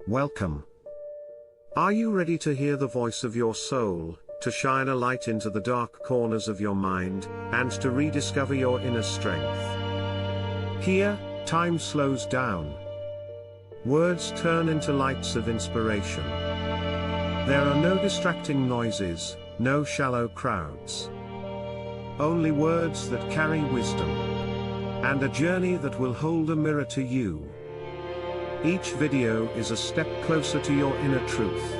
Welcome. Are you ready to hear the voice of your soul, to shine a light into the dark corners of your mind, and to rediscover your inner strength? Here, time slows down. Words turn into lights of inspiration. There are no distracting noises, no shallow crowds. Only words that carry wisdom. And a journey that will hold a mirror to you. Each video is a step closer to your inner truth.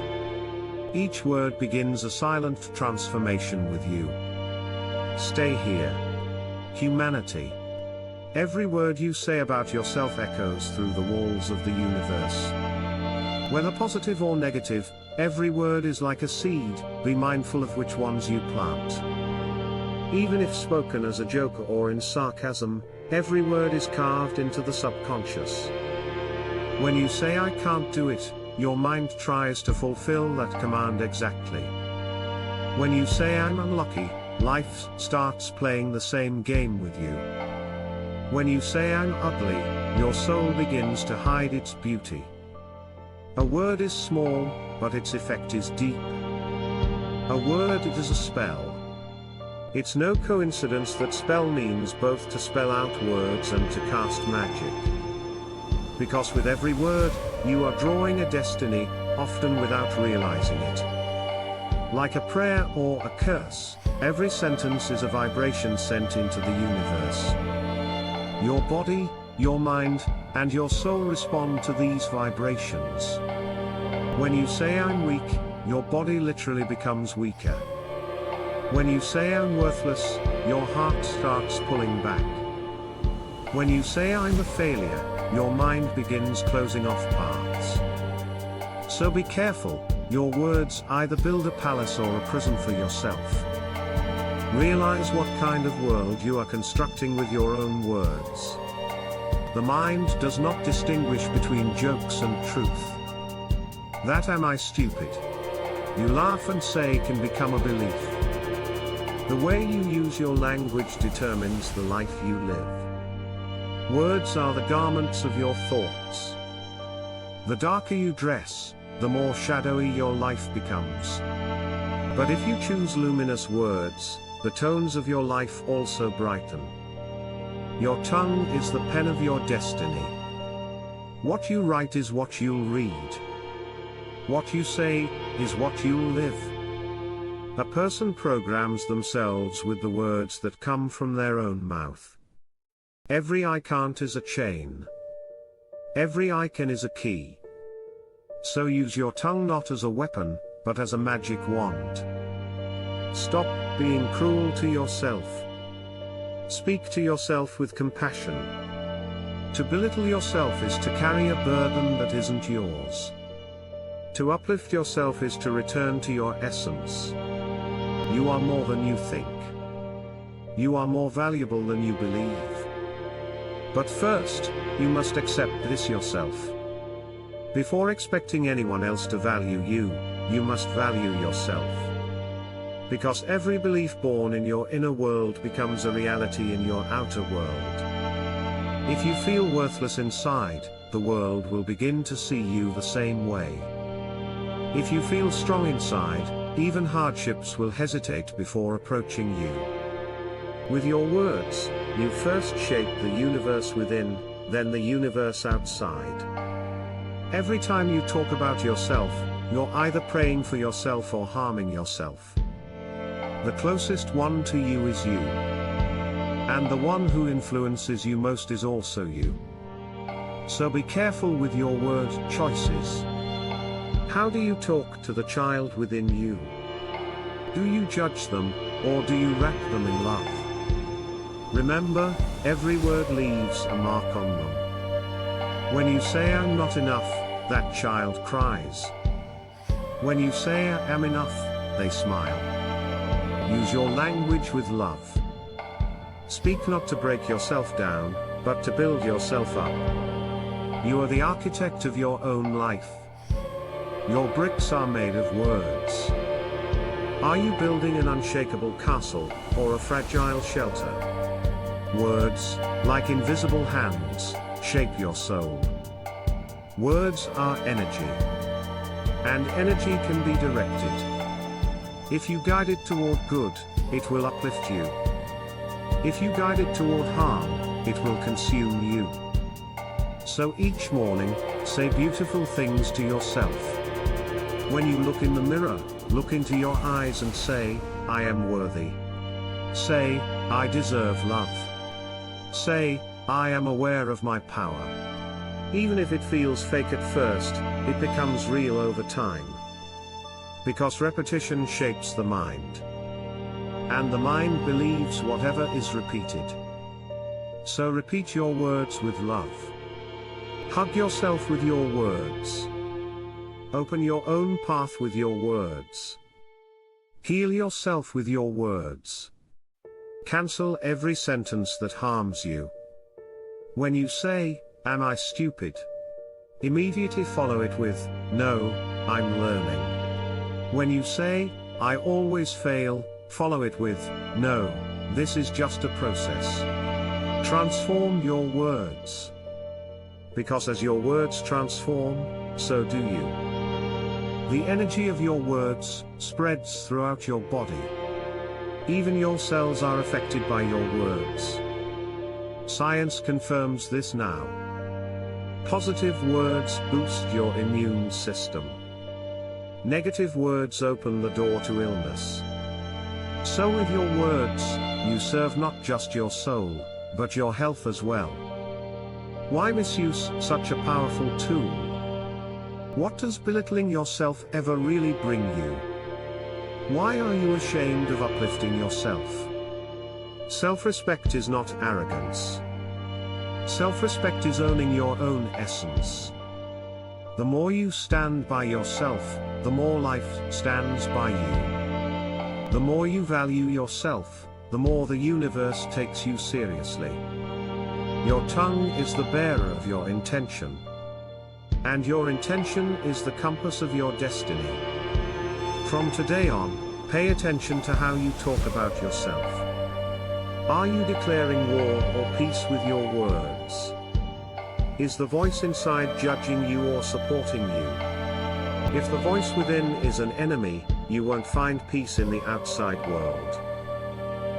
Each word begins a silent transformation with you. Stay here. Humanity. Every word you say about yourself echoes through the walls of the universe. Whether positive or negative, every word is like a seed, be mindful of which ones you plant. Even if spoken as a joke or in sarcasm, every word is carved into the subconscious. When you say "I can't do it," your mind tries to fulfill that command exactly. When you say "I'm unlucky," life starts playing the same game with you. When you say "I'm ugly," your soul begins to hide its beauty. A word is small, but its effect is deep. A word is a spell. It's no coincidence that spell means both to spell out words and to cast magic. Because with every word, you are drawing a destiny, often without realizing it. Like a prayer or a curse, every sentence is a vibration sent into the universe. Your body, your mind, and your soul respond to these vibrations. When you say "I'm weak," your body literally becomes weaker. When you say "I'm worthless," your heart starts pulling back. When you say "I'm a failure," your mind begins closing off paths. So be careful, your words either build a palace or a prison for yourself. Realize what kind of world you are constructing with your own words. The mind does not distinguish between jokes and truth. That "am I stupid?" you laugh and say can become a belief. The way you use your language determines the life you live. Words are the garments of your thoughts. The darker you dress, the more shadowy your life becomes. But if you choose luminous words, the tones of your life also brighten. Your tongue is the pen of your destiny. What you write is what you'll read. What you say is what you'll live. A person programs themselves with the words that come from their own mouth. Every "I can't" is a chain. Every "I can" is a key. So use your tongue not as a weapon, but as a magic wand. Stop being cruel to yourself. Speak to yourself with compassion. To belittle yourself is to carry a burden that isn't yours. To uplift yourself is to return to your essence. You are more than you think. You are more valuable than you believe. But first, you must accept this yourself. Before expecting anyone else to value you, you must value yourself. Because every belief born in your inner world becomes a reality in your outer world. If you feel worthless inside, the world will begin to see you the same way. If you feel strong inside, even hardships will hesitate before approaching you. With your words, you first shape the universe within, then the universe outside. Every time you talk about yourself, you're either praying for yourself or harming yourself. The closest one to you is you. And the one who influences you most is also you. So be careful with your word choices. How do you talk to the child within you? Do you judge them, or do you wrap them in love? Remember, every word leaves a mark on them. When you say "I'm not enough," that child cries. When you say "I am enough," they smile. Use your language with love. Speak not to break yourself down, but to build yourself up. You are the architect of your own life. Your bricks are made of words. Are you building an unshakable castle, or a fragile shelter? Words, like invisible hands, shape your soul. Words are energy. And energy can be directed. If you guide it toward good, it will uplift you. If you guide it toward harm, it will consume you. So each morning, say beautiful things to yourself. When you look in the mirror, look into your eyes and say, I am worthy. Say, I deserve love. Say, I am aware of my power. Even if it feels fake at first, it becomes real over time. Because repetition shapes the mind. And the mind believes whatever is repeated. So repeat your words with love. Hug yourself with your words. Open your own path with your words. Heal yourself with your words. Cancel every sentence that harms you. When you say, am I stupid? Immediately follow it with, no, I'm learning. When you say, I always fail, follow it with, no, this is just a process. Transform your words. Because as your words transform, so do you. The energy of your words spreads throughout your body. Even your cells are affected by your words. Science confirms this now. Positive words boost your immune system. Negative words open the door to illness. So with your words, you serve not just your soul, but your health as well. Why misuse such a powerful tool? What does belittling yourself ever really bring you? Why are you ashamed of uplifting yourself? Self-respect is not arrogance. Self-respect is owning your own essence. The more you stand by yourself, the more life stands by you. The more you value yourself, the more the universe takes you seriously. Your tongue is the bearer of your intention. And your intention is the compass of your destiny. From today on, pay attention to how you talk about yourself. Are you declaring war or peace with your words? Is the voice inside judging you or supporting you? If the voice within is an enemy, you won't find peace in the outside world.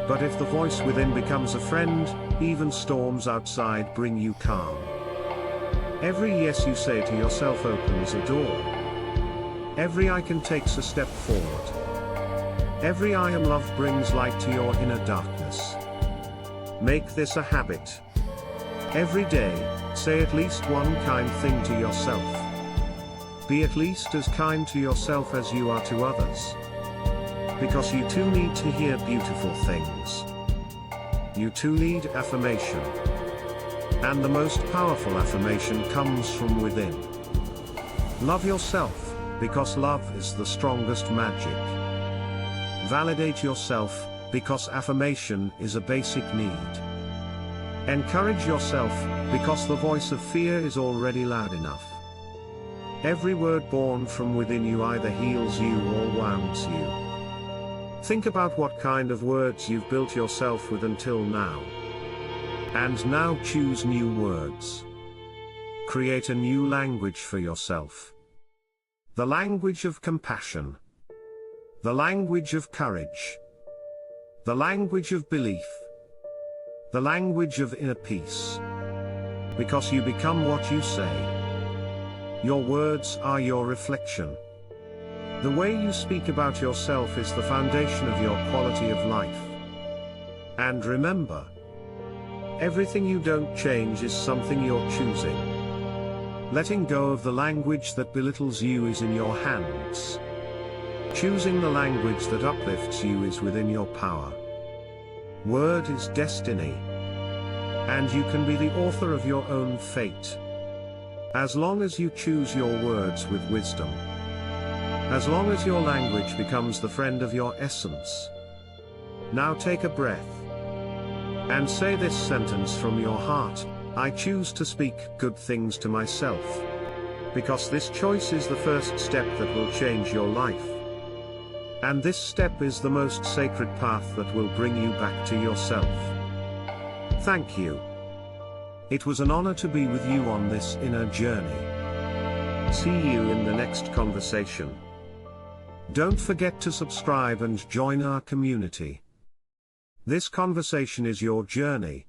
But if the voice within becomes a friend, even storms outside bring you calm. Every yes you say to yourself opens a door. Every I can takes a step forward. Every I am loved brings light to your inner darkness. Make this a habit. Every day, say at least one kind thing to yourself. Be at least as kind to yourself as you are to others. Because you too need to hear beautiful things. You too need affirmation. And the most powerful affirmation comes from within. Love yourself, because love is the strongest magic. Validate yourself, because affirmation is a basic need. Encourage yourself, because the voice of fear is already loud enough. Every word born from within you either heals you or wounds you. Think about what kind of words you've built yourself with until now. And now choose new words. Create a new language for yourself. The language of compassion. The language of courage. The language of belief. The language of inner peace. Because you become what you say. Your words are your reflection. The way you speak about yourself is the foundation of your quality of life. And remember, everything you don't change is something you're choosing. Letting go of the language that belittles you is in your hands. Choosing the language that uplifts you is within your power. Word is destiny. And you can be the author of your own fate. As long as you choose your words with wisdom. As long as your language becomes the friend of your essence. Now take a breath. And say this sentence from your heart: I choose to speak good things to myself. Because this choice is the first step that will change your life. And this step is the most sacred path that will bring you back to yourself. Thank you. It was an honor to be with you on this inner journey. See you in the next conversation. Don't forget to subscribe and join our community. This conversation is your journey,